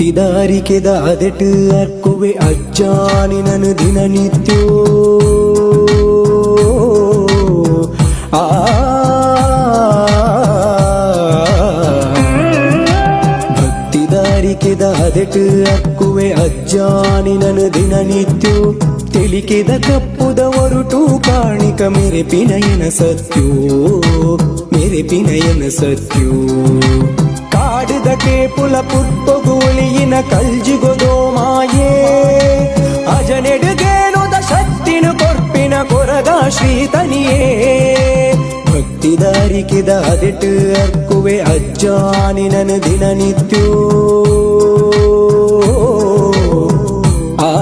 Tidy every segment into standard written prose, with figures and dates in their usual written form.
ಭಕ್ತಿದಾರಿಕೆ ದಾದೆಟ್ ಅರ್ಕುವೆ ಅಜ್ಜಾನಿನನು ದಿನನಿತ್ಯೋ ಆ ಭಕ್ತಿದಾರಿಕೆ ದಾದೆಟ್ ಅರ್ಕುವೆ ಅಜ್ಜಾನಿನನು ದಿನನಿತ್ಯೋ ತಿಳಿಕೆದ ಕಪ್ಪುದ ಹೊರಟು ಕಾಣಿಕ ಮೆರೆಪಿನಯನ ಸತ್ಯೋ ಮೆರೆಪಿನಯನ ಸತ್ಯೋ ಕಾಡಿದ ಕೇಪುಲ ಪುಟ್ಟೊಗುಳಿಯಿನ ಕಲ್ಜಿಗೊದೋ ಮಾಯೇ ಅಜನೆಡುಗೇನುದ ಶಕ್ತಿನ ಕೊರ್ಪಿನ ಕೊರಗ ಶ್ರೀತನಿಯೇ ಭಕ್ತಿದಾರಿಕೆ ದಾದೆಟ್ ಅರ್ಕುವೆ ಅಜ್ಜಾನಿನನು ದಿನನಿತ್ಯೋ ಆ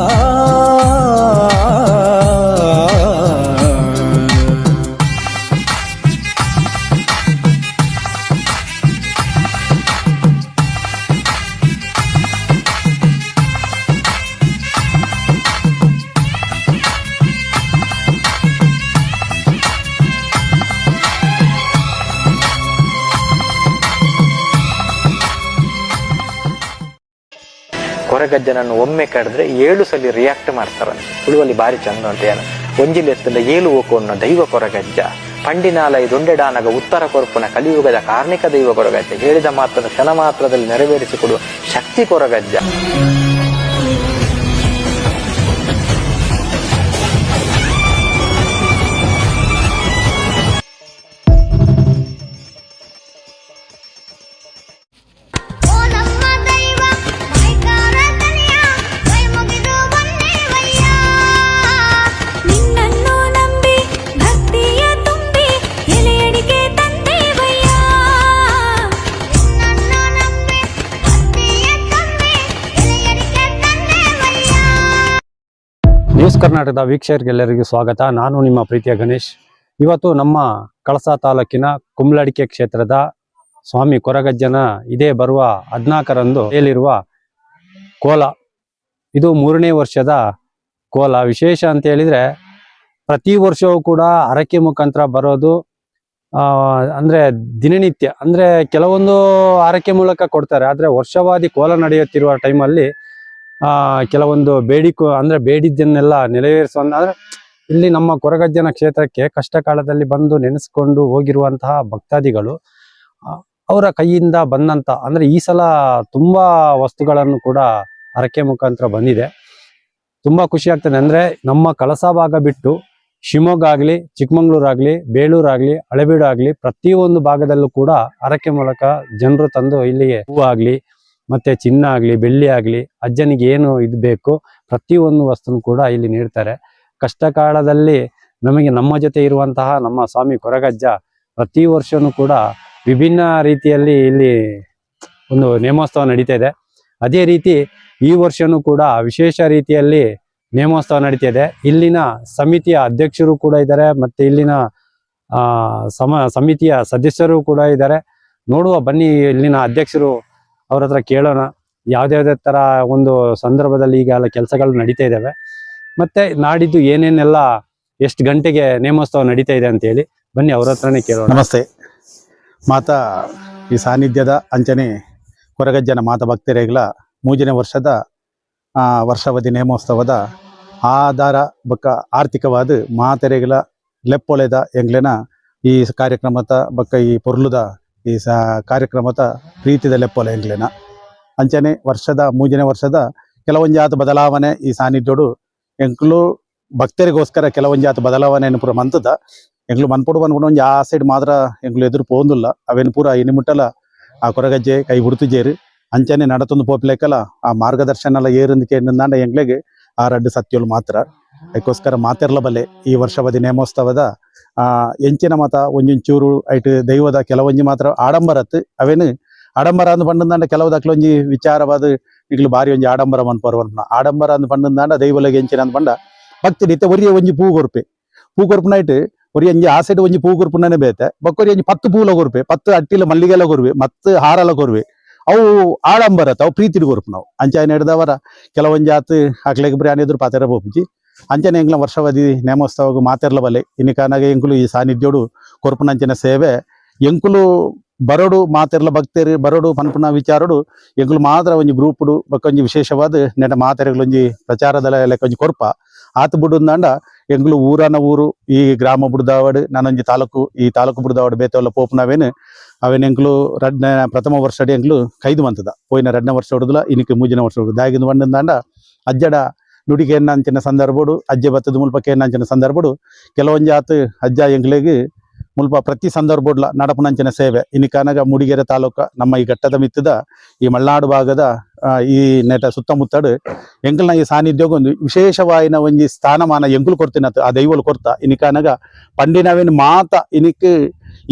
ಕೊರಗಜ್ಜನನ್ನು ಒಮ್ಮೆ ಕಡಿದ್ರೆ 7 ಸಲ ರಿಯಾಕ್ಟ್ ಮಾಡ್ತಾರಂತೆ. ತುಳುವಲ್ಲಿ ಭಾರಿ ಚಂದ ಅಂತ ಏನು ಒಂಜಿಲ್ ಎತ್ತದ 7 ಓಕೋನ್ನ ದೈವ ಕೊರಗಜ್ಜ ಪಂಡಿನಾಲಯ ದೊಂಡೆಡಾನಗ ಉತ್ತರ ಕೊರಪುನ ಕಲಿಯುಗದ ಕಾರ್ಣಿಕ ದೈವ ಕೊರಗಜ್ಜ ಹೇಳಿದ ಮಾತನ್ನು ಕ್ಷಣ ಮಾತ್ರದಲ್ಲಿ ನೆರವೇರಿಸಿಕೊಡುವ ಶಕ್ತಿ ಕೊರಗಜ್ಜ. ನ್ಯೂಸ್ ಕರ್ನಾಟಕದ ವೀಕ್ಷಕರಿಗೆಲ್ಲರಿಗೂ ಸ್ವಾಗತ. ನಾನು ನಿಮ್ಮ ಪ್ರೀತಿಯ ಗಣೇಶ್. ಇವತ್ತು ನಮ್ಮ ಕಳಸ ತಾಲೂಕಿನ ಕುಂಬ್ಲಡಿಕೆ ಕ್ಷೇತ್ರದ ಸ್ವಾಮಿ ಕೊರಗಜ್ಜನ ಇದೇ ಬರುವ 14ರಂದು ಹೇಳಿರುವ ಕೋಲ, ಇದು 3ನೇ ವರ್ಷದ ಕೋಲ. ವಿಶೇಷ ಅಂತ ಹೇಳಿದ್ರೆ ಪ್ರತಿ ವರ್ಷವೂ ಕೂಡ ಹರಕೆ ಮುಖಾಂತರ ಬರೋದು. ಅಂದ್ರೆ ದಿನನಿತ್ಯ ಅಂದ್ರೆ ಕೆಲವೊಂದು ಹರಕೆ ಮೂಲಕ ಕೊಡ್ತಾರೆ, ಆದ್ರೆ ವರ್ಷವಾದಿ ಕೋಲ ನಡೆಯುತ್ತಿರುವ ಟೈಮಲ್ಲಿ ಕೆಲವೊಂದು ಬೇಡಿದ್ದನ್ನೆಲ್ಲ ನೆರವೇರಿಸುವ ಅಂದ್ರೆ ಇಲ್ಲಿ ನಮ್ಮ ಕೊರಗಜ್ಜನ ಕ್ಷೇತ್ರಕ್ಕೆ ಕಷ್ಟ ಕಾಲದಲ್ಲಿ ಬಂದು ನೆನೆಸ್ಕೊಂಡು ಹೋಗಿರುವಂತಹ ಭಕ್ತಾದಿಗಳು ಅವರ ಕೈಯಿಂದ ಬಂದಂತ ಅಂದ್ರೆ ಈ ಸಲ ತುಂಬಾ ವಸ್ತುಗಳನ್ನು ಕೂಡ ಹರಕೆ ಮುಖಾಂತರ ಬಂದಿದೆ. ತುಂಬಾ ಖುಷಿ ಆಗ್ತದೆ. ಅಂದ್ರೆ ನಮ್ಮ ಕಳಸ ಭಾಗ ಬಿಟ್ಟು ಶಿವಮೊಗ್ಗ ಆಗ್ಲಿ, ಚಿಕ್ಕಮಂಗ್ಳೂರ್ ಆಗ್ಲಿ, ಬೇಲೂರು ಆಗ್ಲಿ, ಹಳೆಬೀಡು ಆಗ್ಲಿ ಪ್ರತಿಯೊಂದು ಭಾಗದಲ್ಲೂ ಕೂಡ ಹರಕೆ ಮೂಲಕ ಜನರು ತಂದು ಇಲ್ಲಿಗೆ ಹೂವು ಆಗ್ಲಿ, ಮತ್ತೆ ಚಿನ್ನ ಆಗ್ಲಿ, ಬೆಳ್ಳಿ ಆಗ್ಲಿ, ಅಜ್ಜನಿಗೆ ಏನು ಇದು ಬೇಕು ಪ್ರತಿಯೊಂದು ವಸ್ತುನು ಕೂಡ ಇಲ್ಲಿ ನೀಡ್ತಾರೆ. ಕಷ್ಟ ಕಾಲದಲ್ಲಿ ನಮಗೆ ನಮ್ಮ ಜೊತೆ ಇರುವಂತಹ ನಮ್ಮ ಸ್ವಾಮಿ ಕೊರಗಜ್ಜ ಪ್ರತಿ ವರ್ಷನೂ ಕೂಡ ವಿಭಿನ್ನ ರೀತಿಯಲ್ಲಿ ಇಲ್ಲಿ ಒಂದು ನೇಮೋತ್ಸವ ನಡೀತಾ ಇದೆ. ಅದೇ ರೀತಿ ಈ ವರ್ಷನೂ ಕೂಡ ವಿಶೇಷ ರೀತಿಯಲ್ಲಿ ನೇಮೋತ್ಸವ ನಡೀತಾ ಇದೆ. ಇಲ್ಲಿನ ಸಮಿತಿಯ ಅಧ್ಯಕ್ಷರು ಕೂಡ ಇದ್ದಾರೆ, ಮತ್ತೆ ಇಲ್ಲಿನ ಸಮಿತಿಯ ಸದಸ್ಯರು ಕೂಡ ಇದ್ದಾರೆ. ನೋಡುವ ಬನ್ನಿ, ಇಲ್ಲಿನ ಅಧ್ಯಕ್ಷರು ಅವ್ರ ಹತ್ರ ಕೇಳೋಣ ಯಾವ್ದಾವ್ದೇ ತರ ಒಂದು ಸಂದರ್ಭದಲ್ಲಿ ಈಗ ಎಲ್ಲ ಕೆಲಸಗಳು ನಡೀತಾ ಇದ್ದಾವೆ, ಮತ್ತೆ ನಾಡಿದ್ದು ಏನೇನೆಲ್ಲ ಎಷ್ಟು ಗಂಟೆಗೆ ನೇಮೋತ್ಸವ ನಡೀತಾ ಇದೆ ಅಂತ ಹೇಳಿ ಬನ್ನಿ ಅವ್ರ ಹತ್ರನೇ ಕೇಳೋಣ. ನಮಸ್ತೆ. ಮಾತಾ ಈ ಸಾನ್ನಿಧ್ಯದ ಅಂಚನೆ ಕೊರಗಜ್ಜನ ಮಾತಾ ಭಕ್ತರೇಗಲ 3ನೇ ವರ್ಷದ ವರ್ಷಾವಧಿ ನೇಮೋತ್ಸವದ ಆಧಾರ ಬೊಕ್ಕ ಆರ್ಥಿಕವಾದ ಮಾತೆರೆಗಲ ಲೆಪ್ಪೊಳೆದ ಎಂಗ್ಲೆನ ಈ ಕಾರ್ಯಕ್ರಮದ ಬೊಕ್ಕ ಈ ಪೊರ್ಲುದ ಈ ಕಾರ್ಯಕ್ರಮದ ಪ್ರೀತಿದ ಲೆಪ್ಪೊಲೆ ಎಂಗ್ಲೆನ ಅಂಚನೆ ವರ್ಷದ 3ನೇ ವರ್ಷದ ಕೆಲವೊಂಜಾತ ಬದಲಾವಣೆ ಈ ಸಾನ್ನಿಧ್ಯೋಡು ಎಂಕ್ಲು ಭಕ್ತರಿಗೋಸ್ಕರ ಕೆಲವೊಂಜಾತ ಬದಲಾವಣೆಯನ್ನು ಪೂರ ಮಂತದ ಎಂಕ್ಲು ಮನ್ಪೊಡು ಅನ್ಕೊಂಡು ಒಂಜಿ ಆ ಸೈಡ್ ಮಾತ್ರ ಎಂಕ್ಲು ಎದುರು ಪೋಂದುಲ್ಲ ಅವೇನು ಪೂರ ಇನ್ನು ಮುಟ್ಟಲ ಆ ಕೊರಗಜ್ಜೆ ಕೈ ಹುಡುತಿಜೇರು ಅಂಚನೆ ನಡತೊಂದು ಪೋಪ್ಲೇಕಲ ಆ ಮಾರ್ಗದರ್ಶನ ಏರಿಂದಕ್ಕೆ ಎಂದಾಂಡ ಎಂಗ್ಲೆಗೆ ಆ 2 ಸತ್ಯೋಳು ಮಾತ್ರ ಅದಕ್ಕೋಸ್ಕರ ಮಾತೆರ್ಲ ಬಲ್ಲೆ ಈ ವರ್ಷವಧಿ ನೇಮೋತ್ಸವದ ಎಂಚಿನ ಮಾತ ಒಂಚೂರು ಐಟ್ ದೈವದ ಕೆಲವೊಂಜಿ ಮಾತ್ರ ಆಡಂಬರತ್ ಅವೇನು ಆಡಂಬರ ಅಂದು ಪಂಡಂದಾಂಡ ಕೆಲವು ದಕ್ಲೊಂಜಿ ವಿಚಾರವಾದ ಈಗಲೂ ಬಾರಿ ಒಂಜಿ ಆಡಂಬರ ಮನ್ಪರ್ವರ್ನ ಆಡಂಬರ ಅಂದು ಪಂಡಂದಾಂಡ ದೈವಲಗೆ ಎಂಚಿನ ಅಂದ್ ಪಂಡ ಭಕ್ತಿ ನಿತ್ಯ ಒರಿಯ ಒಂಜಿ ಪೂ ಕೊರ್ಪುನೈಟ್ ಒರಿ ಒಂಜಿ ಆ ಸೈಡ್ ಒಂಜಿ ಪೂ ಕೊರ್ಪುನೇ ಬೇತೆ ಬೊಕ್ಕೊರಿ ಒಂಜಿ 10 ಪೂಲ ಕೊರ್ಪೆ 10 ಅಟ್ಟಿಲ ಮಲ್ಲಿಗೆಲ್ಲ ಕೊರ್ವೆ ಮತ್ತೆ ಹಾರಲ ಕೊರ್ವೆ ಅವು ಆಡಂಬರತ್ ಅವು ಪ್ರೀತಿಡ್ ಕೊರ್ಪು ನಾವು ಅಂಚನೆ ಹಿಡ್ದವರ ಕೆಲವೊಂಜಿ ಆತು ಹಾಕ್ಲೆಗ್ ಬ್ರಾನ್ ಎದುರು ಪಾತೆರ ಬೋಪುಜಿ ಅಂಚನೆ ಎಂಗ್ಲ ವರ್ಷವಧಿ ನೇಮೋತ್ಸವಗೂ ಮಾತೆರ್ಲ ಬಲೆ ಇನ್ನಿಕಾನಾಗ ಎಂಕುಲು ಈ ಸಾನ್ನಿಧ್ಯೋಡು ಕೊರ್ಪುನಂಚಿನ ಸೇವೆ ಎಂಕುಲು ಬರೋಡು ಮಾತೆರ್ಲ ಭಕ್ತರು ಬರೋಡು ಪನ್ಪುನ ವಿಚಾರಡು ಎಂಗ್ಲು ಮಾತ್ರ ಒಂಜಿ ಗ್ರೂಪ್ಡು ಬೊಕೊಂಜಿ ವಿಶೇಷವಾದ ನೆಟ ಮಾತೆರೆಗಳೊಂಜಿ ಪ್ರಚಾರದ ಲೆಕ್ಕ ಒಂಜಿ ಕೊರ್ಪ ಆತು ಬಿಡುಂದಾಂಡ ಎಂಗ್ಲು ಊರನ ಊರು ಈ ಗ್ರಾಮ ಬುಡ್ದಾವಡ್ ನಾನೊಂಜಿ ತಾಲೂಕು ಈ ತಾಲೂಕು ಬುಡ್ದಾವಡ್ ಬೇತವಲ್ಲ ಪೋಪುನವೇನು ಅವೇನು ಎಂಗ್ಲು ಪ್ರಥಮ ವರ್ಷಡಿ ಎಂಗ್ಲು ಕೈದು ಮಂತದ ಪೋಯಿನ 2ನೇ ವರ್ಷ ಹೊಡೆದಲ ಇನಿಕ್ಕೆ 3ನೇ ವರ್ಷ ಹೊಡೆದು ದಾಗಿಂದು ಬಂದಂದಾಂಡ ಅಜ್ಜಡ ನುಡಿಗೆ ಏನಾಂಚಿನ ಸಂದರ್ಭಡು ಅಜ್ಜೆ ಬತ್ತದ ಮುಲ್ಪಕ್ಕೆ ಏನಾಂಚಿನ ಸಂದರ್ಭಡು ಕೆಲವೊಂಜಿ ಆತು ಅಜ್ಜ ಎಂಗ್ಲಿಗೆ ಮುಲ್ಪ ಪ್ರತಿ ಸಂದರ್ಭಡ್ಲ ನಡಪನಂಚಿನ ಸೇವೆ ಇನಿಕಾನಾಗ ಮೂಡಿಗೆರೆ ತಾಲೂಕ ನಮ್ಮ ಈ ಘಟ್ಟದ ಮಿತ್ತದ ಈ ಮಲ್ನಾಡು ಭಾಗದ ಈ ನೆಟ ಸುತ್ತಮುತ್ತಡು ಎಂಕಲ್ನ ಈ ಸಾನ್ನಿಧ್ಯೋಗ ಒಂದು ವಿಶೇಷವಾಯಿನ ಒಂಜಿ ಸ್ಥಾನಮಾನ ಎಂಕುಲು ಕೊಡ್ತೀನತ್ ಆ ದೈವಲು ಕೊಡ್ತ ಇನಿಕಾನಾಗ ಪಂಡಿನವೇನು ಮಾತ ಇನಿಕ್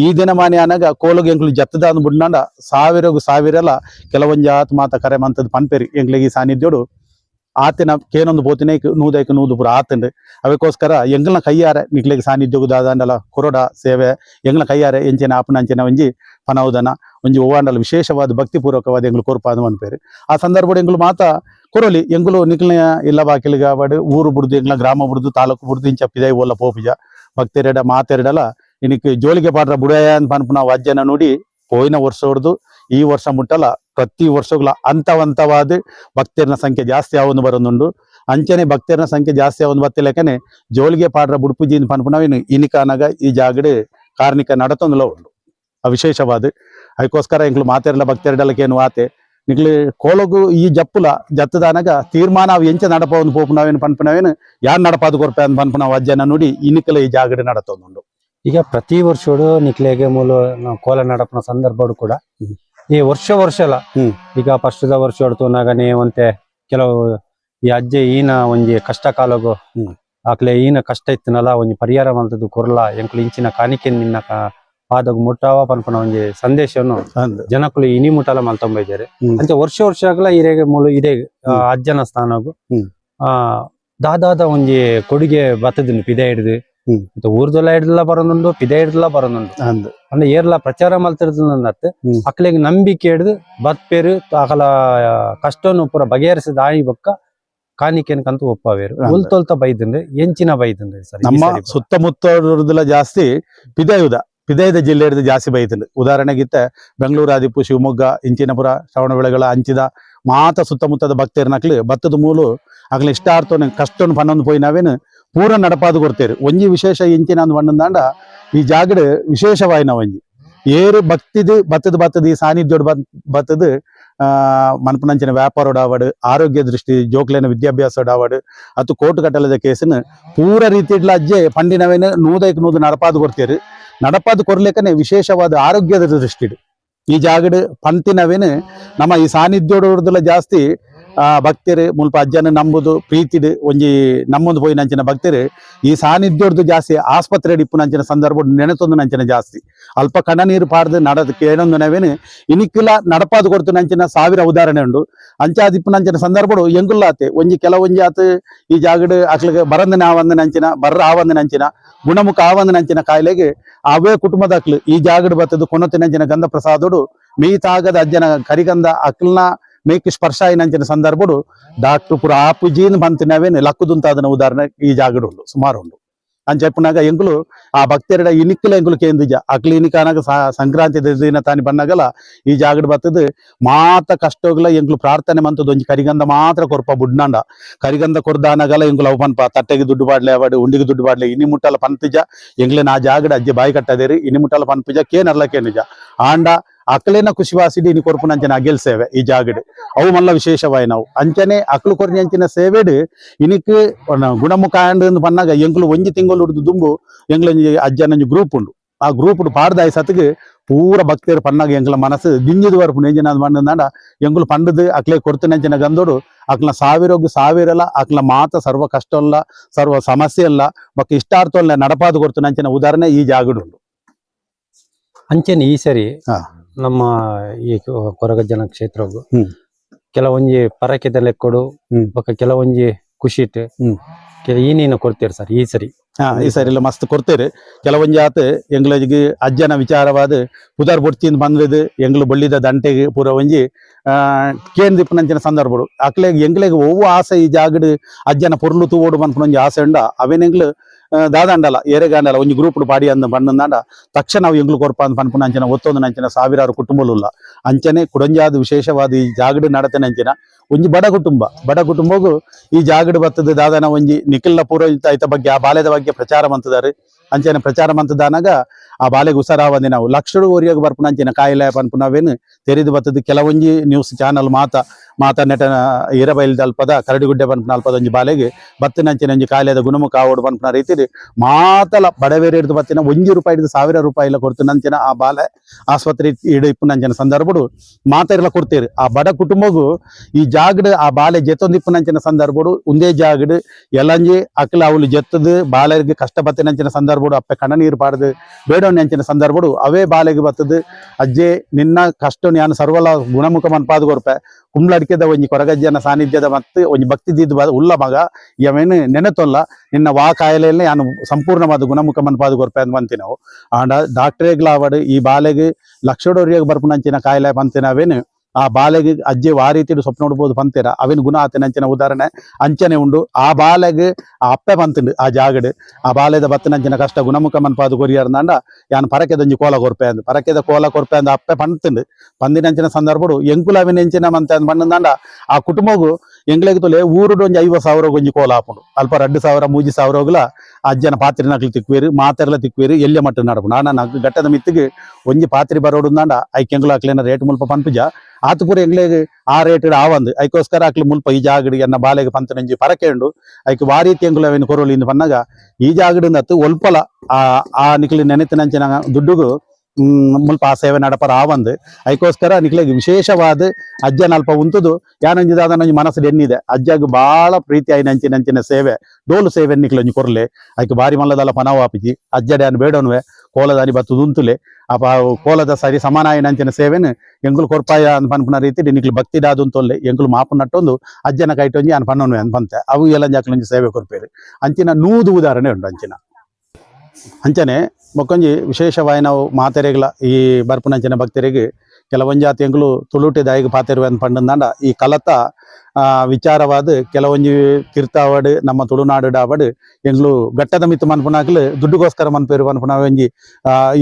ಈ ದಿನಮಾನಿ ಅನಾಗ ಕೋಲಗ ಎಂಕ್ಲು ಜತ್ತದ ಅಂದ್ ಬಿಡ್ನಾಂಡ ಸಾವಿರಲ ಕೆಲವೊಂಜಿ ಆತ್ ಮಾತ ಕರೆ ಮಂತದ ಪನ್ಪೇರಿ ಎಂಕ್ಲಿಗೆ ಈ ಸಾನ್ನಿಧ್ಯೋಡು ಆತಿನ ಕೇನೊಂದು ಬೋತಿನ ನೂದು ಪುರ ಆತಂಡು ಅವಕ್ಕೋಸ್ಕರ ಎಂಗ್ಲನ ಕೈಯಾರೆ ನಿಕ್ಲೆಗೆ ಸಾನ್ನಿಧ್ಯೋಗದಾಂಡಲ ಕೊರಡ ಸೇವೆ ಎಂಗ್ಲ ಕೈಯಾರೆ ಎಂಚಿನ ಆಪನಂಚಿನ ಒಂಜಿ ಪನೌದನ ಒಂಜಿ ಓವಾಂಡಲ ವಿಶೇಷವಾದ ಭಕ್ತಿಪೂರ್ವಕವಾದ ಎಂಗ್ಲು ಕೊರ್ಪಾದ ಅನ್ಪೇರು ಆ ಸಂದರ್ಭಡು ಎಂಗ್ಲು ಮಾತ ಕೊರಲಿ ಎಂಗ್ಲು ನಿಕ್ಲಿನ ಇಲ್ಲ ಬಾಕಿಲಿಗ ಬಾಡು ಊರು ಬುಡ್ದು ಎಂಗ್ಲ ಗ್ರಾಮ ಬುಡ್ದು ತಾಲೂಕು ಬುಡ್ದು ಇಂಚ ಪಿದೈ ಓಲ್ಲ ಪೋಪಿಜ ಭಕ್ತಿರೆಡ ಮಾತೆರಡಲ ಇನಿಕ್ ಜೋಳಿಗೆ ಪಾಡ್ರ ಬುಡಯ ಅಂತ ಪನ್ಪುನ ವಾಜ್ಯನ ನುಡಿ ಪೋಯಿನ ವರ್ಷ ಹೊಡೆದು ಈ ವರ್ಷ ಮುಟ್ಟಲ ಪ್ರತಿ ವರ್ಷಗಳ ಹಂತವಂತವಾದ ಭಕ್ತರಿನ ಸಂಖ್ಯೆ ಜಾಸ್ತಿ ಆವೊಂದು ಬರೋದುಂಡು ಅಂಚನೆ ಭಕ್ತರಿನ ಸಂಖ್ಯೆ ಜಾಸ್ತಿ ಆವೊಂದು ಬತ್ತಿಲೆಕ್ಕನೆ ಜೋಳಿಗೆ ಪಾಡ್ರ ಬುಡ್ಪುಜಿನ್ ಪನ್ಪುನವೇನು ಇನಿಕಾನಾಗ ಈ ಜಾಗಡೆ ಕಾರ್ಣಿಕ ನಡತೊಂದುಲ ಉಂಡು ವಿಶೇಷವಾದ ಅದಕ್ಕೋಸ್ಕರ ಎಂಕ್ಲು ಮಾತೆರ್ಲ ಭಕ್ತರೆಡಲಕ್ಕೇನು ಆತೆ ನಿಕ್ಲಿ ಕೋಲಗು ಈ ಜಪ್ಪುಲ ಜತ್ತದಾನಾಗ ತೀರ್ಮಾನ ಅವು ಎಂಚ ನಡಪ ಒಂದು ಪೋಪುನವೇನು ಪನ್ಪುನವೇನು ಯಾರು ನಡಪಾದ ಕೊರ್ಪೆ ಅಂತ ಪನ್ಪುನ ವಜ್ಜನ ನುಡಿ ಇನಿಕಲ ಈ ಜಾಗಡೆ ನಡತೊಂದುಂಡು ಈಗ ಪ್ರತಿ ವರ್ಷೋಡು ನಿಕ್ಲೆಗೆ ಮೂಲ ನಾವು ಕೋಲ ನಡಪನ ಸಂದರ್ಭಡು ಕೂಡ ಈ ವರ್ಷಲ ಈಗ ಫಸ್ಟ್ದ ವರ್ಷ ಹೊಡ್ತುನಾಗನೇ ಒಂತೆ ಕೆಲವು ಈ ಅಜ್ಜೆ ಈನ ಒಂಜಿ ಕಷ್ಟ ಕಾಲಗು ಆಕ್ಲೆ ಈನ ಕಷ್ಟ ಇತ್ತನಲ್ಲ ಒಂಜಿ ಪರಿಹಾರ ಮಲ್ತದ್ದು ಕೊರ್ಲ ಎಂಕ್ಲು ಇಂಚಿನ ಕಾಣಿಕೆ ನಿನ್ನ ಪಾದಗ್ ಮುಟ್ಟಾವ ಪನ್ಪನ ಒಂಜಿ ಸಂದೇಶವನ್ನು ಜನಕ್ಕಳು ಇನಿ ಮುಟ್ಟಲ ಮಲ್ತೊಂಬೈದ್ದಾರೆ ಅಂಚೆ ವರ್ಷಗಳ ಇರೆಗೆ ಮೂಲ ಇದೇ ಅಜ್ಜನ ಸ್ಥಾನಗು ದಾದಾದ ಒಂಜಿ ಕೊಡುಗೆ ಬತ್ತದಿನ ಪಿದೆ ಹಿಡ್ದು ಊರ್ದೆಲ್ಲ ಹಿಡ್ದೆಲ್ಲ ಬರೋದುಂಡು ಪಿದೆ ಹಿಡ್ದೆಲ್ಲ ಬರೋದುಂಡು ಅಂದ್ರೆ ಏರ್ಲ ಪ್ರಚಾರ ಮಲ್ತಿರ್ತದೆ ಅಕ್ಲೆಗೆ ನಂಬಿಕೆ ಹಿಡ್ದು ಬತ್ಪೇರು ಅಕಲ ಕಷ್ಟವನ್ನು ಪೂರ ಬಗೆಹರಿಸಿದ ಆಯಿ ಬೊಕ್ಕ ಕಾಣಿಕೆನ್ಕಂತ ಒಪ್ಪವೇರು ಉಲ್ತೊಲ್ತ ಬೈದಂದ್ರೆ ಎಂಚಿನ ಬೈದಂದ್ರೆ ಸರ್ ನಮ್ಮ ಸುತ್ತಮುತ್ತ ಜಾಸ್ತಿ ಪಿದಯದ ಜಿಲ್ಲೆ ಹಿಡಿದು ಜಾಸ್ತಿ ಬೈತಂದು ಉದಾಹರಣೆಗಿತ್ತ ಬೆಂಗಳೂರು ಆದಿಪು ಶಿವಮೊಗ್ಗ ಇಂಚಿನಪುರ ಶ್ರವಣಬೆಳಗೊಳ ಅಂಚಿದ ಮಾತ ಸುತ್ತಮುತ್ತದ ಭಕ್ತರ್ನಕ್ಲು ಬತ್ತದ ಮೂಲು ಅಕ್ಲ ಇಷ್ಟಾರ್ಥನ ಕಷ್ಟವನ್ನು ಪನ್ನೊಂದು ಪೋಯಿ ನಾವೇನು ಪೂರ ನಡಪಾದು ಕೊಡ್ತೇವೆ ಒಂಜಿ ವಿಶೇಷ ಇಂಚಿನ ಒಂದು ಬಣ್ಣದಾಂಡ ಈ ಜಾಗಡ್ ವಿಶೇಷವಾಯಿನ ಒಂಜಿ ಏರು ಭಕ್ತಿದು ಬತ್ತದ ಈ ಸಾನ್ನಿಧ್ಯೋಡು ಬತ್ತದು ಮನ್ಪನಂಚಿನ ವ್ಯಾಪಾರೋಡಾವಡು ಆರೋಗ್ಯ ದೃಷ್ಟಿ ಜೋಕ್ಲೇನ ವಿದ್ಯಾಭ್ಯಾಸೋಡಾವಡು ಅತ್ತು ಕೋರ್ಟ್ ಕಟ್ಟಲದ ಕೇಸನ್ನು ಪೂರ ರೀತಿಡ್ಲ ಅಜ್ಜೆ ಪಂಡಿನವೇನು ನೂದು ನಡಪಾದು ಕೊಡ್ತೇರು ನಡಪಾದು ಕೊರ್ಲಿಕ್ಕನೆ ವಿಶೇಷವಾದ ಆರೋಗ್ಯದ ದೃಷ್ಟಿಡು ಈ ಜಾಗಡ್ ಪಂತಿನವೇನು ನಮ್ಮ ಈ ಸಾನ್ನಿಧ್ಯೋಡಲ್ಲ ಜಾಸ್ತಿ ಭಕ್ತರು ಮುಲ್ಪ ಅಜ್ಜನ ನಂಬುದು ಪ್ರೀತಿಡು ಒಂಜಿ ನಮ್ಮೊಂದು ಪೋಯಿ ನಂಚಿನ ಭಕ್ತರು ಈ ಸಾನ್ನಿಧ್ಯೋಡ್ದು ಜಾಸ್ತಿ ಆಸ್ಪತ್ರೆ ಇಪ್ಪು ನಂಚಿನ ಸಂದರ್ಭ ನೆನೆತೊಂದು ನಂಚಿನ ಜಾಸ್ತಿ ಅಲ್ಪ ಕಣ ನೀರು ಪಾಡ್ದು ನಡದ ಕೇಳೊಂದು ನಾವೇನು ಇನಿಕ್ಕಿಲ ನಡಪಾದು ಕೊಡ್ತು ನಂಚಿನ 1000 ಉದಾಹರಣೆ ಉಂಡು ಅಂಚಾದಿಪ್ಪು ನಂಚಿನ ಸಂದರ್ಭಡು ಎಂಗುಲ್ಲಾತೆ ಒಂಜಿ ಕೆಲವೊಂಜಿ ಆತು ಈ ಜಾಗಡ್ ಅಕ್ಲಿಗೆ ಬರಂದನೆ ಆವಂದ ನಂಚಿನ ಬರ್ರ ಆವಂದ ನಂಚಿನ ಗುಣಮುಖ ಆವಂದ ನಂಚಿನ ಕಾಯಿಲೆಗೆ ಅವೇ ಕುಟುಂಬದ ಅಕ್ಲು ಈ ಜಾಗಡ್ ಬತ್ತದು ಕೊನೊತ್ತಿ ನಂಚಿನ ಗಂಧ ಪ್ರಸಾದೋಡು ಮೀತಾಗದ ಅಜ್ಜನ ಕರಿಗಂಧ ಅಕ್ಲನ ಮೇಕ್ ಸ್ಪರ್ಶ ಆಯ್ನಂಚಿನ ಸಂದರ್ಭಡು ಡಾಕ್ಟರ್ ಪುರ ಆಪುಜೀನ್ ಬಂತಿನವೇನು ಲಕ್ಕುದುಂತಾದನ ಉದಾಹರಣೆ ಈ ಜಾಗಡು ಉಂಡು ಸುಮಾರು ಉಂಡು అని చెప్పినాక ఎంకులు ఆ భక్తెరడ ఇనిక్కుల ఎంకులు కేందుజ అక్లి ఇనికానక ಸಂಕ್ರಾಂತಿ ದಿನ ತಾನಿ ಬನ್ನಗಲ ಈ ಜಾಗಡ್ ಬತ್ತದು ಮಾತ ಕಷ್ಟೋಗ್ಲ ಎಂಕ್ಲು ಪ್ರಾರ್ಥನೆ ಮಂತದ ಒಂಜಿ ಕರಿಗಂಧ ಮಾತ್ರ ಕೊರ್ಪ ಬುಡ್ನಾಂಡ ಕರಿಗಂಧ ಕೊರ್ದಾನಗಲ ಎಂಕ್ಲು ಅವು ಪನ್ಪ ತಟ್ಟೆಗೆ ದುಡ್ಡು ಬಾಡ್ಲೆ ಅವಾಡು ಉಂಡಿಗೆ ದುಡ್ಡು ಬಾಡ್ಲೆ ಇನಿ ಮುಟ್ಟಲ ಪನ್ಪಿಜ ಎಂಗ್ಲೆನ ಆ ಜಾಗಡ್ ಅಜ್ಜೆ ಬಾಯಿ ಕಟ್ಟದೇರಿ ಇನಿ ಮುಟ್ಟಲ ಪನ್ಪಿಜ ಕೇನರ್ಲ ಕೇನುಜ ಆಂಡ ಅಕ್ಲೇನ ಖುಷಿವಾಸಿಡಿ ಇನಿ ಕೊರ್ಪು ನಂಚನೆ ಅಗೆಲ್ ಸೇವೆ ಈ ಜಾಗಡ್ ಅವು ಮಲ್ಲ ವಿಶೇಷವಾಯಿ ನಾವು ಅಂಚನೆ ಅಕ್ಲು ಕೊರ್ನಿ ಅಂಚಿನ ಸೇವೆಡ್ ಇನಿಕ್ ಗುಣಮುಖ ಅಂಡ್ ಪನ್ನಾಗ ಎಂಕ್ಲು ಒಂಜಿ ತಿಂಗಳು ಉಡ್ದು ದುಂಬು ಎಂಗ್ಲ ಅಜ್ಜನ ಗ್ರೂಪ್ ಉಂಡು ಆ ಗ್ರೂಪ್ ಪಾಡ್ದಾಯಿ ಸತ್ಗೆ ಪೂರ ಭಕ್ತರು ಪನ್ನಾಗ ಎಂಗ್ಲ ಮನಸ್ಸು ದಿಂಜಿದ ವರಪು ನೆಂಜಿನ ಬಂಡಂದಾಂಡ ಎಂಗ್ಲು ಪಂಡದು ಅಕ್ಲೆ ಕೊರ್ತು ನಂಚಿನ ಗಂದೋಡು ಅಕ್ಲ ಸಾವಿರಲ್ಲ ಅಕ್ಲ ಮಾತ ಸರ್ವ ಕಷ್ಟಲ್ಲ ಸರ್ವ ಸಮಸ್ಯೆ ಅಲ್ಲ ಬಕ್ ಇಷ್ಟಾರ್ಥಲ್ಲ ನಡಪಾದು ಕೊರ್ತು ನಂಚಿನ ಉದಾಹರಣೆ ಈ ಜಾಗಡ್ ಉಂಡು ಅಂಚೆನೆ ಈ ಸರಿ ನಮ್ಮ ಈ ಕೊರಗಜ್ಜನ ಕ್ಷೇತ್ರವು ಕೆಲವೊಂಜಿ ಪರಕೆದ ಲೆಕ್ಕೊಡು ಕೆಲವೊಂಜಿ ಖುಷಿಟ್ ಏನೇನು ಕೊಡ್ತೀರಿ ಸರ್ ಈ ಸರಿ ಈ ಸರಿ ಎಲ್ಲ ಮಸ್ತ್ ಕೊಡ್ತೇರಿ ಕೆಲವೊಂಜಿ ಆತ ಎಂಗ್ಲಜಿಗೆ ಅಜ್ಜನ ವಿಚಾರವಾದ ಪುದರ್ ಬೊಡ್ತಿಂದ ಬಂದದು ಎಂಗ್ಲು ಬಳ್ಳಿದ ದಂಟೆಗೆ ಪೂರ ಒಂಜಿ ಕೇನ್ ದಿಪ್ಪನಂಚಿನ ಸಂದರ್ಭಡು ಅಕ್ಲೆಗೆ ಎಂಗ್ಲೆಗೆ ಒವ್ವು ಆಸೆ ಈ ಜಾಗಡ್ ಅಜ್ಜನ ಪೊರ್ಲು ತೂವೋಡು ಬಂದ್ಕೊಂಡೊಂಜಿ ಆಸೆ ಉಂಡ ಅವೇನೆಂಗ್ಲು ದಾದಂಡಲ ಎರೆಗಾಂಡಲ ಒಂಜಿ ಗ್ರೂಪ್ ಪಾಡಿ ಅಂದ ಬಣ್ಣದಾಂಡ ತಕ್ಷಣ ಅವು ಎಂಗ್ಲು ಕೊರ್ಪ ಅಂತ ಪನ್ಪುನ ಅಂಚಿನ ಒತ್ತೊಂದು ನಂಚಿನ ಸಾವಿರಾರು ಕುಟುಂಬಲು ಅಂಚನೆ ಕುಡಂಜಾದ ವಿಶೇಷವಾದ ಈ ಜಾಗಡು ನಡತೆ ನಂಚಿನ ಒಂಜಿ ಬಡ ಕುಟುಂಬಗೂ ಈ ಜಾಗಡು ಬತ್ತದ ದಾದನ ಒಂಜಿ ನಿಖಿಲ್ನ ಪೂರ್ವಜಿತ ಐತ ಬಗ್ಗೆ ಆ ಬಾಲ್ಯದ ಬಗ್ಗೆ ಪ್ರಚಾರ ಮಂತದಾರು ಅಂಚನೆ ಪ್ರಚಾರ ಮಂತದಾನಾಗ ಆ ಬಾಲೆಗೆ ಉಸರಾವಂದಿ ನಾವು ಲಕ್ಷಡು ಓರಿಯಾಗ ಬರ್ಪುನ ಅಂಚಿನ ಕಾಯಿಲೆ ಪನ್ಪುನವೇನು ತೆರೆದು ಬತ್ತದ ಕೆಲವೊಂಜಿ ನ್ಯೂಸ್ ಚಾನಲ್ ಮಾತ ನೆಟ ಇರಬೈಲ್ದ ಅಲ್ಪದ ಕರಡಿಗುಡ್ಡೆ ಪನ್ಪುನ ಅಲ್ಪದ ಒಂಜಿ ಬಾಲೆಗೆ ಬತ್ತಿನಂಚಿನ ಒಂಜಿ ಕಾಯಿಲೆದ ಗುಣಮುಖ ಆವಡು ಪನ್ಪುನ ರೀತಿ ಮಾತಲ ಬಡವೇರಿ ಹಿಡಿದು ಬತ್ತಿನ ₹1 ₹1000 ಕೊಡ್ತು ನಂಚಿನ ಆ ಬಾಲೆ ಆಸ್ಪತ್ರೆ ಇಪ್ಪು ನಂಚಿನ ಸಂದರ್ಭಡು ಮಾತೆಲ್ಲ ಕೊಡ್ತೀರಿ ಆ ಬಡ ಕುಟುಂಬಗೂ ಈ ಜಾಗಡ್ ಆ ಬಾಲೆ ಜೆತ್ತೊಂದಿಪ್ಪು ನಂಚಿನ ಸಂದರ್ಭಡು ಒಂದೇ ಜಾಗಡ್ ಎಲ್ಲಂಜಿ ಅಕ್ಲ ಅವಳು ಜೆತ್ತದು ಬಾಲೆಗೆ ಕಷ್ಟ ಬತ್ತಿನಂಚಿನ ಸಂದರ್ಭಡು ಅಪ್ಪೆ ಕಣ ನೀರು ಪಾಡ್ದು ಬೇಡವನ್ ಅಂಚಿನ ಸಂದರ್ಭಡು ಅವೇ ಬಾಲೆಗೆ ಬತ್ತದು ಅಜ್ಜೆ ನಿನ್ನ ಕಷ್ಟ ನಾನು ಸರ್ವಲ ಗುಣಮುಖ ಮನ್ಪಾದ ಕೊರ್ಪೆ ಕುಂಬ್ಲಡಿಕೆದ ಒಂಜಿ ಕೊರಗಜ್ಜನ ಸಾನ್ನಿಧ್ಯದ ಮತ್ತು ಒಂಜಿ ಭಕ್ತಿ ದಿದ್ದು ಉಳ್ಳ ಮಗ ಯವೇನು ನೆನೆತೊಲ್ಲ ನಿನ್ನ ವಾ ಕಾಯಿಲೆಯಲ್ಲೇ ನಾನು ಸಂಪೂರ್ಣವಾದ ಗುಣಮುಖ ಮನ್ಪಾದ ಕೊರ್ಪೆ ಅಂತ ಬಂತಿ ನಾವು ಆಂಡ ಡಾಕ್ಟ್ರೇಗ್ಲಾವಡ್ ಈ ಬಾಲೆಗೆ ಲಕ್ಷಡೋರಿಯಾಗ ಬರ್ಪುನಂಚಿನ ಕಾಯಿಲೆ ಬಂತಿನವೇನು ಆ ಬಾಲೆಗೆ ಅಜ್ಜೆ ಆ ರೀತಿ ಸ್ವಪ್ನ ನೋಡ್ಬೋದು ಪಂತೀರ ಅವೇನು ಗುಣ ಆತನಂಚಿನ ಉದಾಹರಣೆ ಅಂಚನೆ ಉಂಡು ಆ ಬಾಲೆಗೆ ಆ ಅಪ್ಪೆ ಬಂತುಂಡು ಆ ಜಾಗಡ್ ಆ ಬಾಲೆದ ಬತ್ತನಂಚಿನ ಕಷ್ಟ ಗುಣಮುಖ ಮನ್ಪಾದು ಕೊರಿಯಾರ್ದಂಡ ಯಾನ್ ಪರಕೆದೊಂಜಿ ಕೋಲ ಕೊರ್ಪೆ ಅಂದ್ ಪರಕೆದ ಕೋಲ ಕೊರ್ಪೆ ಅಂದ ಅಪ್ಪೆ ಪಂತುಂಡು ಪಂದಿನಂಚಿನ ಸಂದರ್ಭಡು ಎಂಕುಲ ಅವಿನೆಂಚಿನ ಮಂತೆ ಅಂದ್ ಬಣ್ಣದಂಡ ಆ ಕುಟುಂಬಗೂ ಎಂಗ್ಲೆಗೆ ತೊಲೆ ಊರುಡು ಒಂಜಿ 50,000 ಒಂಜಿ ಕೋಲ ಹಾಪುಂಡು ಅಲ್ಪ 2,000 3,000 ಅಜ್ಜನ ಪಾತ್ರೆ ನಕ್ಲು ತಿಕ್ವೇರು ಮಾತೆರ್ಲ ತಿಕ್ವೇರು ಎಲ್ಲಿ ಮಟ್ಟ ನಡಪು ನಾನು ಗಟ್ಟದ ಮಿತ್ತಿಗೆ ಒಂಜಿ ಪಾತ್ರೆ ಬರೋಡುಂದಾಂಡ ಐಕೆಂಗ್ಲು ಹಾಕ್ಲೇನ ರೇಟ್ ಮುಲ್ಪ ಪನ್ಪುಜ ಆತು ಪೂರ ಎಂಗ್ಲೆಗೆ ಆ ರೇಟ್ ಆವಂದು ಐಕೋಸ್ಕರ ಹಾಕ್ಲಿ ಮುಲ್ಪ ಈ ಜಾಗಡಿಗೆ ಎನ್ನ ಬಾಲೆಗೆ ಪಂತನಂಜಿ ಪರಕೆಂಡು ಐಕೆ ವಾರೀತಿ ಎಂಗ್ಲವೇನು ಕೊರೋಲಿ ಇಂದು ಪನ್ನಾಗ ಈ ಜಾಗಡಿಂದ ಒಲ್ಪಲ ಆ ನಿಕ್ಲಿ ನೆನೆತಿನಂಚಿನ ದುಡ್ಡುಗೂ ಮುಲ್ಪ ಆ ಸೇವೆ ನಡಪರ ಆವಂದು ಐಕೋಸ್ಕರ ನಿಕ್ಲೆಗೆ ವಿಶೇಷವಾದ ಅಜ್ಜನ ಅಲ್ಪ ಉಂತುದು ಯಾನಂಜಿದಾದ ನಂಜಿ ಮನಸ್ಸು ಎನ್ನಿದೆ ಅಜ್ಜಾಗ ಬಾಳ ಪ್ರೀತಿ ನಂಚಿನ ಸೇವೆ ಡೋಲು ಸೇವೆ ನಿಕ್ಲಂಜಿ ಕೊರ್ಲೆ ಐಕೆ ಬಾರಿ ಮಲ್ಲದಲ್ಲ ಪನವಾಪಿಜಿ ಅಜ್ಜಡೆ ಅನ್ ಬೇಡೋನ್ವೆ ಕೋಲದಾನಿ ಬತ್ತದು ಉಂತುಲೆ ಅಪ ಕೋಲದ ಸರಿ ಸಮಾನಾಯ ನಂಚಿನ ಸೇವೆನು ಎಂಗುಲು ಕೊರ್ಪಾಯ ಅಂತ ಪನ್ಪುನ ರೀತಿ ನಿಕ್ಲು ಭಕ್ತಿ ದಾದು ಅಂತೊಲ್ಲೆ ಎಂಗುಲು ಮಾಪು ನಟ್ಟೊಂದು ಅಜ್ಜನ ಕೈಟೊಂಜಿ ಅನ್ ಪನ್ನೊನ್ವೆ ಅಂತ ಪಂತೆ ಅವು ಎಲ್ಲ ಜಾಕ್ಲಂಜಿ ಸೇವೆ ಕೊರ್ಪೇರು ಅಂಚಿನ ನೂದು ಉದಾಹರಣೆ ಉಂಟು ಅಂಚನೆ ಮೊಕ್ಕೊಂಜಿ ವಿಶೇಷವಾಗಿ ನಾವು ಮಾತೆರೆಗ್ಲ ಈ ಬರ್ಪುನಂಚಿನ ಭಕ್ತರಿಗೆ ಕೆಲವೊಂದು ಜಾತಿ ಎಂಗ್ಲು ತುಳುಟೆ ದಾಯಿಗೆ ಪಾತೆರುವೆ ಅಂತ ಪಂಡಂದಾಂಡ ಈ ಕಲತ ವಿಚಾರವಾದ ಕೆಲವೊಂಜಿ ಕಿರ್ತಾವಡ್ ನಮ್ಮ ತುಳುನಾಡು ಡಾವಡ್ ಎಂಗ್ಲು ಗಟ್ಟದ ಮಿತ್ತು ಮನ್ಪುನಾಕ್ಲು ದುಡ್ಡುಗೋಸ್ಕರ ಮನ್ಪೇರು ಮನ್ಪುನಾವೆಂಜಿ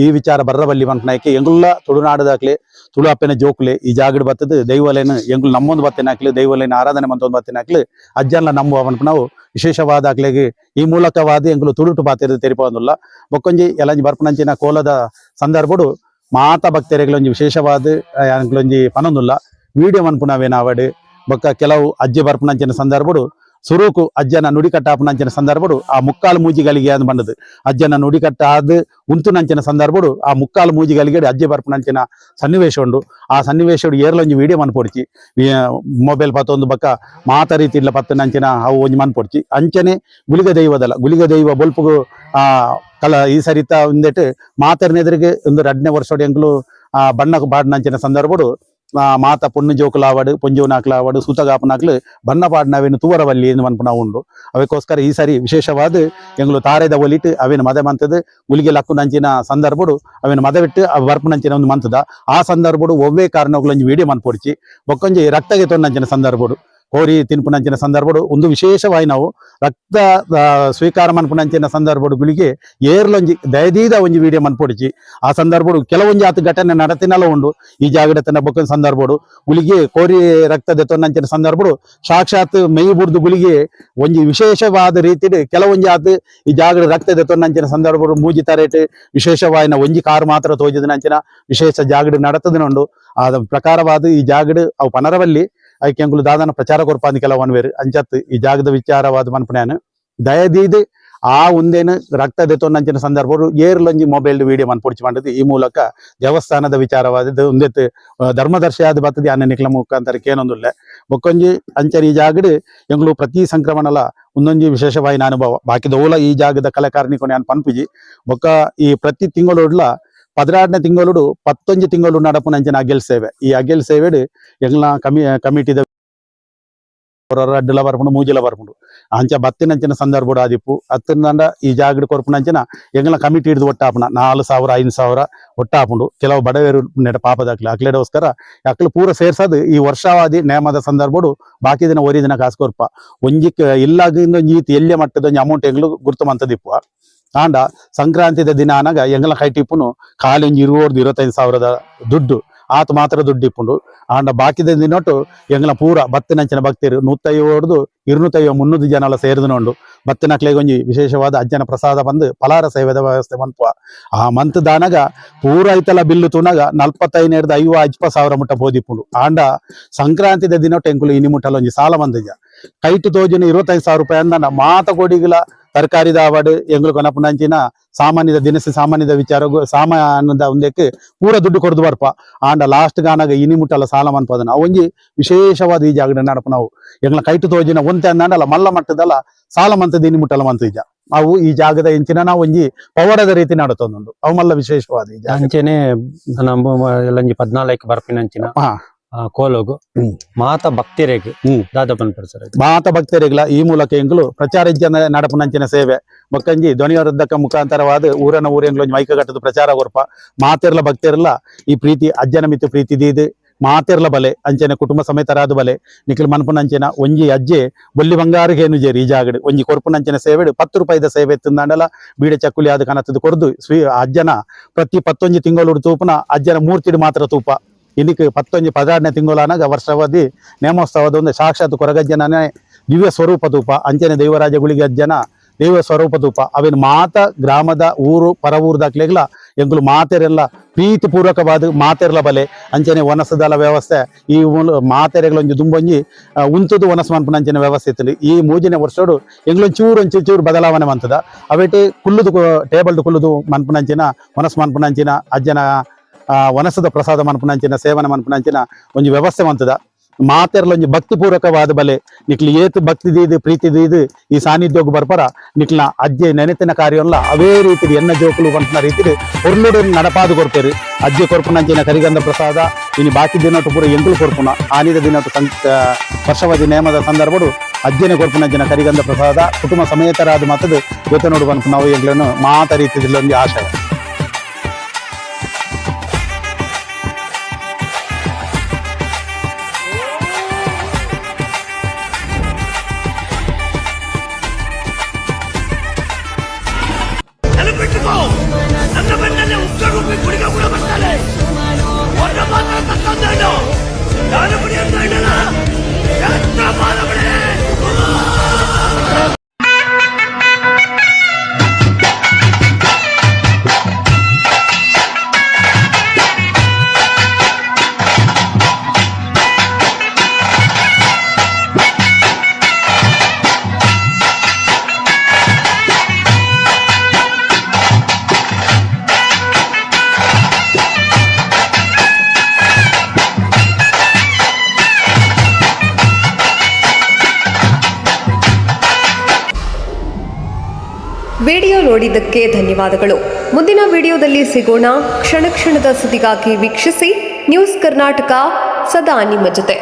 ಈ ವಿಚಾರ ಬರ್ರಬಲ್ಲಿ ಮನ್ಪುನಾಯ್ಕೆ ಎಂಗ್ಲ ತುಳುನಾಡದಾಕ್ಲೆ ತುಳು ಅಪ್ಪೆನ ಜೋಕ್ಲೆ ಈ ಜಾಗಡ್ ಬತ್ತದ ದೈವಲೇನು ಎಂಗ್ಲು ನಮ್ಮೊಂದು ಬತ್ತೇನಾಕ್ಲಿ ದೈವಲೇನ ಆರಾಧನೆ ಮಂತೊಂದು ಬತ್ತೇನಾಕ್ಲಿ ಅಜ್ಜನ್ಲ ನಂಬುವ ಮನ್ಪುನಾವು ವಿಶೇಷವಾದ ಆಕ್ಲೆಗೆ ಈ ಮೂಲಕವಾದ ಎಂಗ್ಲು ತುಳುಟು ಪಾತೆರು ತೆರಿಪೋಂದುಲ್ಲ ಬೊಕ್ಕೊಂಜಿ ಎಲ್ಲಂಜಿ ಬರ್ಪುನಂಚಿನ ಕೋಲದ ಸಂದರ್ಭಡು ಮಾತ ಭಕ್ತರಿಗಳೊಂಜಿ ವಿಶೇಷವಾದ ಎಂಗ್ಲೊಂಜಿ ಪನೊಂದುಲ್ಲ ವಿಡಿಯೋ ಮನ್ಪುನಾವೇನಾವಡ್ ಬೊಕ್ಕ ಕೆಲವು ಅಜ್ಜೆ ಬರ್ಪುನಂಚಿನ ಸಂದರ್ಭಡು ಸುರೂಕು ಅಜ್ಜನ ನುಡಿಕಟ್ಟಾಪುನಂಚಿನ ಸಂದರ್ಭಡು ಆ ಮುಕ್ಕಾಲು ಮೂಜಿಗಳಿಗೆ ಅಂದ್ ಬಂದದು ಅಜ್ಜನ ನುಡಿಕಟ್ಟ ಆದ ಉಂತುನಂಚಿನ ಸಂದರ್ಭಡು ಆ ಮುಕ್ಕಾಲು ಮೂಜಿಗಳಿಗೆ ಅಜ್ಜೆ ಬರ್ಪುನಂಚಿನ ಸನ್ನಿವೇಶ ಉಂಡು ಆ ಸನ್ನಿವೇಶ ಏರ್ಲೊಂಜಿ ವಿಡಿಯೋ ಮನ್ಪೊಡ್ಚಿ ಮೊಬೈಲ್ ಪತ್ತೊಂದು ಬಕ್ಕ ಮಾತ ರೀತಿ ಇಲ್ಲ ಪತ್ತನಂಚಿನ ಅವು ಒಂಜಿ ಮನ್ಪೊಡ್ಚಿ ಅಂಚನೆ ಗುಳಿಗ ದೈವ ಬೊಲ್ಪುಗು ಈ ಸರಿತ ಒಂದೆಟ್ ಮಾತರ್ನೆದ್ರಿಗೆ ಒಂದು 2ನೇ ವರ್ಷದ ಎಂಗ್ಲು ಬಣ್ಣ ಬಾಡ್ನಂಚಿನ ಸಂದರ್ಭಡು ಮಾತ ಪೊಣ್ಣು ಜೋಕುಲಾವಡ್ ಪೊಂಜೋನಾಕ್ಲಾವಡ್ ಸೂತಗಾಪನಾಕ್ಲು ಬಣ್ಣ ಪಾಡ್ನವೇನು ತೂವರವಲ್ಲಿ ಎಂದು ಮನ್ಪುನ ಉಂಡು ಅವಕ್ಕೋಸ್ಕರ ಈ ಸರಿ ವಿಶೇಷವಾದ ಎಂಗ್ಲು ತಾರೆದ ಒಲಿಟ್ ಅವೇನು ಮದೆ ಮಂತದ ಗುಳಿಗೆ ಲಕ್ಕು ನಂಚಿನ ಸಂದರ್ಭಡು ಅವೇನು ಮದೆ ಬಿಟ್ಟು ಬರ್ಪು ನಂಚಿನ ಒಂದು ಮಂತದ ಆ ಸಂದರ್ಭಡು ಒವ್ವೇ ಕಾರಣಗಳೊಂಜಿ ವಿಡಿಯೋ ಮನ್ಪೊಡ್ಚಿ ಬೊಕ್ಕೊಂಜಿ ರಕ್ತಗೆ ತೊನ್ನಂಚಿನ ಸಂದರ್ಭಡು ಕೋರಿ ತಿನ್ಪುನಂಚಿನ ಸಂದರ್ಭಡು ಒಂದು ವಿಶೇಷವಾಗಿ ನಾವು ರಕ್ತ ಸ್ವೀಕಾರ ಮನ್ಪುನಂಚಿನ ಸಂದರ್ಭಡುಗಳಿಗೆ ಏರ್ಲೊಂಜಿ ದಯದೀದ ಒಂಜಿ ವಿಡಿಯೋ ಮನ್ಪೊಡಿಚಿ ಆ ಸಂದರ್ಭಡು ಕೆಲವೊಂಜಿ ಆತು ಘಟನೆ ನಡತಿನಲ್ಲ ಉಂಡು ಈ ಜಾಗಡತನ ಬೊಕ್ಕ ಸಂದರ್ಭಡು ಗುಳಿಗೆ ಕೋರಿ ರಕ್ತ ದೆತ್ತೊನ್ನಂಚಿನ ಸಂದರ್ಭಡು ಸಾಕ್ಷಾತ್ ಮೈ ಬುಡ್ದು ಗುಳಿಗೆ ಒಂಜಿ ವಿಶೇಷವಾದ ರೀತಿ ಕೆಲವೊಂಜಿ ಆತು ಈ ಜಾಗಡ ರಕ್ತ ದೆತ್ತೊನ್ನಂಚಿನ ಸಂದರ್ಭಡು ಮೂಜಿ ತರೇಟ್ ವಿಶೇಷವಾಗಿ ಒಂಜಿ ಕಾರು ಮಾತ್ರ ತೋಜಿದನಂಚಿನ ವಿಶೇಷ ಜಾಗಡ್ ನಡತದನುಂಡು ಆ ಪ್ರಕಾರವಾದ ಈ ಜಾಗಡ್ ಅವು ಪನರವಲ್ಲಿ ಐಕೆ ಎಂಗುಲು ದಾದನ ಪ್ರಚಾರ ಕೊರ್ಪಾಂದಿ ಕೆಲವನ್ವೇರು ಅಂಚತ್ ಈ ಜಾಗದ ವಿಚಾರವಾದ ಮನ್ಪುಣ್ಯಾನು ದಯದೀದ್ ಆ ಒಂದೇನು ರಕ್ತ ದೆತ್ತೊನ್ನಂಚಿನ ಸಂದರ್ಭಡು ಏರ್ಲೊಂಜಿ ಮೊಬೈಲ್ ವಿಡಿಯೋ ಮನ್ಪೊಡ್ಚಿ ಮಾಡಿದ್ದು ಈ ಮೂಲಕ ದೇವಸ್ಥಾನದ ವಿಚಾರವಾದದ್ದು ಒಂದೆತ್ತು ಧರ್ಮದರ್ಶಿ ಆದ ಬತ್ತದ ಅನ್ನ ನಿಕ್ಲ ಮುಖಾಂತರ ಕೇನೊಂದುಲ್ಲೆ ಬೊಕ್ಕೊಂಜಿ ಅಂಚನೆ ಈ ಜಾಗಡ್ ಎಂಗ್ಲು ಪ್ರತಿ ಸಂಕ್ರಮಣಲ ಒಂದೊಂಜಿ ವಿಶೇಷವಾಗಿ ಅನುಭವ ಬಾಕಿದ ಓಲ ಈ ಜಾಗದ ಕಲಾಕಾರನಿಕೊಂಡು ನಾನು ಪನ್ಪುಜಿ ಬೊಕ್ಕ ಈ ಪ್ರತಿ ತಿಂಗಳೊಡ್ಲ 16ನೇ ತಿಂಗಳು 11 ತಿಂಗಳು ನಡಪುನಂಚಿನ ಅಗೆಲ್ ಸೇವೆ ಈ ಅಗೆಲ್ ಸೇವೆಡ್ ಎಂಗ್ಲ ಕಮಿಟಿದ ಅಡ್ಡಲ ಬರ್ಪುಂಡು ಮೂಜಿಲ ಬರ್ಪುಂಡು ಅಂಚ ಬತ್ತಿನಂಚಿನ ಸಂದರ್ಭಡು ಆದಿಪ್ಪು ಅತ್ತಂದ ಈ ಜಾಗಡ್ ಕೊರ್ಪುನಂಚಿನ ಎಂಗ್ಲ ಕಮಿಟಿ ಹಿಡಿದು ಒಟ್ಟಾಪುನ 4,000 5,000 ಒಟ್ಟಾಪುಂಡು ಕೆಲವು ಬಡವೇರು ನೆಡ ಪಾಪದಾಕ್ಲೆ ಅಕ್ಲೆಡೋಸ್ಕರ ಅಕ್ಲು ಪೂರ ಸೇರ್ಸದ್ ಈ ವರ್ಷವಾದಿ ನೇಮದ ಸಂದರ್ಭಡು ಬಾಕಿ ದಿನ ಒರಿ ದಿನ ಕಾಸು ಕೊರ್ಪ ಒಂಜಿ ಇಲ್ಲಾಗಿಂದ ಈತಿ ಎಲ್ಲೆ ಮಟ್ಟದ ಅಮೌಂಟ್ ಎಂಗ್ಲು ಗುರ್ತು ಮಂತದಿಪ್ಪು ಆಂಡ ಸಂಕ್ರಾಂತಿದ ದಿನ ಅನಾಗ ಎಂಗಲ ಕೈಟಿಪ್ಪುನು ಖಾಲಿ ಒಂಜಿ 25,000 ದುಡ್ಡು ಆತ ಮಾತ್ರ ದುಡ್ಡು ಇಪ್ಪುಂಡು ಆಂಡ ಬಾಕಿದ ದಿನೊಟ್ಟು ಎಂಗಲ ಪೂರ ಬತ್ತಿನಂಚಿನ ಭಕ್ತಿರು 150 250 300 ಜನ ಎಲ್ಲ ಸೇರಿದು ನೋಡು ಬತ್ತಿನಕ್ಲೆಗೆ ಒಂಜಿ ವಿಶೇಷವಾದ ಅಜ್ಜನ ಪ್ರಸಾದ ಬಂದು ಫಲಾರ ಸೇವೆದ ವ್ಯವಸ್ಥೆ ಮಂತ್ವ ಆ ಮಂತ್ ದಾನಾಗ ಪೂರ ಐತಲ ಬಿಲ್ಲು ತುನಾಗ 45,000 ಮುಟ್ಟ ಬೋದಿಪ್ಪುಂಡು ಆಂಡ ಸಂಕ್ರಾಂತಿದ ದಿನೊಟ್ಟು ಎಂಕುಲು ಇನಿ ಮುಟ್ಟಲ್ಲ ಒಂಜಿ ಸಾಲ ಬಂದಿಜ ಕೈಟು ತೋಜಿನ 25,000 ರೂಪಾಯಿ ಅಂದ ಮಾತ ಕೋಡಿಗಳ ತರಕಾರಿ ದಾವಾಡು ಎಂಗ್ಲು ಕೊನಪುನಂಚಿನ ಸಾಮಾನ್ಯದ ದಿನಸಿ ಸಾಮಾನ್ಯದ ವಿಚಾರ ಸಾಮಾನ್ಯದ ಒಂದಕ್ಕೆ ಪೂರ ದುಡ್ಡು ಕೊರದು ಬರ್ಪ ಆಂಡ ಲಾಸ್ಟ್ ಗಾನಾಗ ಇನಿ ಮುಟ್ಟಲ್ಲ ಸಾಲ ಮನ್ಪದನ ಒಂಜಿ ವಿಶೇಷವಾದ ಈ ಜಾಗದ ನಡಪ ನಾವು ಎಂಗ್ಲ ಕೈಟು ತೋಜಿನ ಒಂತೆ ಅಂದಾಂಡಲ್ಲ ಮಲ್ಲ ಮಟ್ಟದಲ್ಲ ಸಾಲ ಮಂತದ ಇನಿ ಮುಟ್ಟಲ್ಲ ಮಂತ ಈಜ ಅವು ಈ ಜಾಗದ ಎಂಚಿನ ನಾವು ಒಂಜಿ ಪವಡದ ರೀತಿ ನಡತೊಂದುಂಡು ಅವು ಮಲ್ಲ ವಿಶೇಷವಾದ ಈ ಜಾಗ ಅಂಚೆನೆ ಎಲ್ಲಂಜಿ 14 ಬರ್ಪಿನಂಚಿನ ಕೋಲೋಗು ಮಾತ ಭಕ್ತಿರೇಗ್ ದಾದಪನ್ ಪರಿಸರ ಮಾತ ಭಕ್ತರಿಗಳ ಈ ಮೂಲಕ ಎಂಗ್ಲು ಪ್ರಚಾರ ಜನ ನಡಪನಂಚಿನ ಸೇವೆ ಮೊಕ್ಕಂಜಿ ಧ್ವನಿವರ್ಧಕ ಮುಖಾಂತರವಾದ ಊರನ ಊರೆಂಗ್ಲು ಮೈಕ ಕಟ್ಟದ ಪ್ರಚಾರ ಕೊರ್ಪ ಮಾತಿರ್ಲ ಭಕ್ತಿರ್ಲ ಈ ಪ್ರೀತಿ ಅಜ್ಜನ ಮಿತ್ತು ಪ್ರೀತಿ ದೀದು ಮಾತಿರ್ಲ ಬಲೆ ಅಂಚನೆ ಕುಟುಂಬ ಸಮೇತರಾದ ಬಲೆ ನಿಖಿಲ್ ಮನ್ಪುನಂಚಿನ ಒಂಜಿ ಅಜ್ಜೆ ಬೊಲ್ಲಿ ಬಂಗಾರಿಗೆ ಏನು ಜೇರಿ ಈ ಜಾಗಡ್ ಒಂಜಿ ಕೊರ್ಪುನಂಚಿನ ಸೇವೆಡು 10 ರೂಪಾಯಿದ ಸೇವೆ ತಿಂದಾಂಡಲ ಬೀಡೆ ಚಕ್ಕುಲಿ ಆದ ಕನತದ ಕೊರ್ದು ಅಜ್ಜನ ಪ್ರತಿ 11 ತಿಂಗಳು ತೂಪನ ಅಜ್ಜನ ಮೂರ್ತಿಡು ಮಾತ್ರ ತೂಪ ಇನ್ನಿಕ್ 11 ತಿಂಗಳಾನಾಗ ವರ್ಷಾವಧಿ ನೇಮೋತ್ಸವದ ಒಂದು ಸಾಕ್ಷಾತ್ ಕೊರಗಜ್ಜನೇ ದಿವ್ಯ ಸ್ವರೂಪ ತೂಪ ಅಂಚನೆ ದೈವರಾಜ ಗುಳಿಗೆ ಅಜ್ಜನ ದೈವ ಸ್ವರೂಪ ತೂಪ ಅವೇನು ಮಾತ ಗ್ರಾಮದ ಊರು ಪರ ಊರ್ದಾಕ್ಲೆಗ್ಲ ಎಂಗ್ಲು ಮಾತೆರೆಲ್ಲ ಪ್ರೀತಿ ಪೂರ್ವಕವಾದ ಮಾತೆರ್ಲ ಬಲೆ ಅಂಚನೆ ವನಸದಲ ವ್ಯವಸ್ಥೆ ಈ ಮಾತೆರೆಗಳೊಂಜಿ ದುಂಬೊಂಜಿ ಉಂತುದು ವನಸ್ ಮನ್ಪುನಂಚಿನ ವ್ಯವಸ್ಥೆ ಇತ್ತಲಿ ಈ ಮೂಜಿನ ವರ್ಷೋಡು ಎಂಗ್ಲೊಂಚೂರು ಬದಲಾವಣೆ ಮಂತದ ಅವೇಟಿ ಕುಲ್ಲುದು ಟೇಬಲ್ದು ಕುಲ್ಲುದು ಮನ್ಪುನಂಚಿನ ವನಸ್ ಮನ್ಪುನಂಚಿನ ಅಜ್ಜನ ವನಸದ ಪ್ರಸಾದ ಮನ್ಪುನಂಚಿನ ಸೇವನ ಮನ್ಪುನಂಚಿನ ಒಂಜಿ ವ್ಯವಸ್ಥೆ ಮಂತದ ಮಾತೆರ್ಲ ಒಂಜಿ ಭಕ್ತಿ ಪೂರ್ವಕವಾದ ಬಲೆ ನಿಕ್ಲಿ ಏತು ಭಕ್ತಿ ದೀದು ಪ್ರೀತಿ ದೀದು ಈ ಸಾನ್ನಿಧ್ಯೋಗ ಬರ್ಪರ ನಿಕ್ಲ ಅಜ್ಜೆ ನೆನೆತಿನ ಕಾರ್ಯವಲ್ಲ ಅವೇ ರೀತಿ ಎನ್ನ ಜೋಕುಲು ಬಂತ ರೀತಿ ಹೊರ್ಲುಡು ನಡಪಾದು ಕೊರ್ಪೇರು ಅಜ್ಜೆ ಕೊರ್ಪುನಂಚಿನ ಕರಿಗಂಧ ಪ್ರಸಾದ ಇನ್ನು ಬಾಕಿ ದಿನಟ್ಟು ಪೂರ ಎಂಗ್ಲು ಕೊರ್ಪುನ ಆನಿದ ದಿನಟ್ಟು ವರ್ಷವಧಿ ನೇಮದ ಸಂದರ್ಭಡು ಅಜ್ಜನೆ ಕೊರ್ಪುನಂಚಿನ ಕರಿಗಂಧ ಪ್ರಸಾದ ಕುಟುಂಬ ಸಮೇತರಾದ ಮತದ ಜೊತೆ ನೋಡು ಬಂತು ನಾವು ಎಂಗ್ಲನ್ನು ಮಾತ ರೀತಿಯಲ್ಲಿ ಒಂದು ಆಶಯ ವಿಡಿಯೋ ನೋಡಿದ್ದಕ್ಕೆ ಧನ್ಯವಾದಗಳು. ಮುಂದಿನ ವಿಡಿಯೋದಲ್ಲಿ ಸಿಗೋಣ. ಕ್ಷಣ ಕ್ಷಣದ ಸುದ್ದಿಗಾಗಿ ವೀಕ್ಷಿಸಿ ನ್ಯೂಸ್ ಕರ್ನಾಟಕ, ಸದಾ ನಿಮ್ಮ ಜೊತೆ.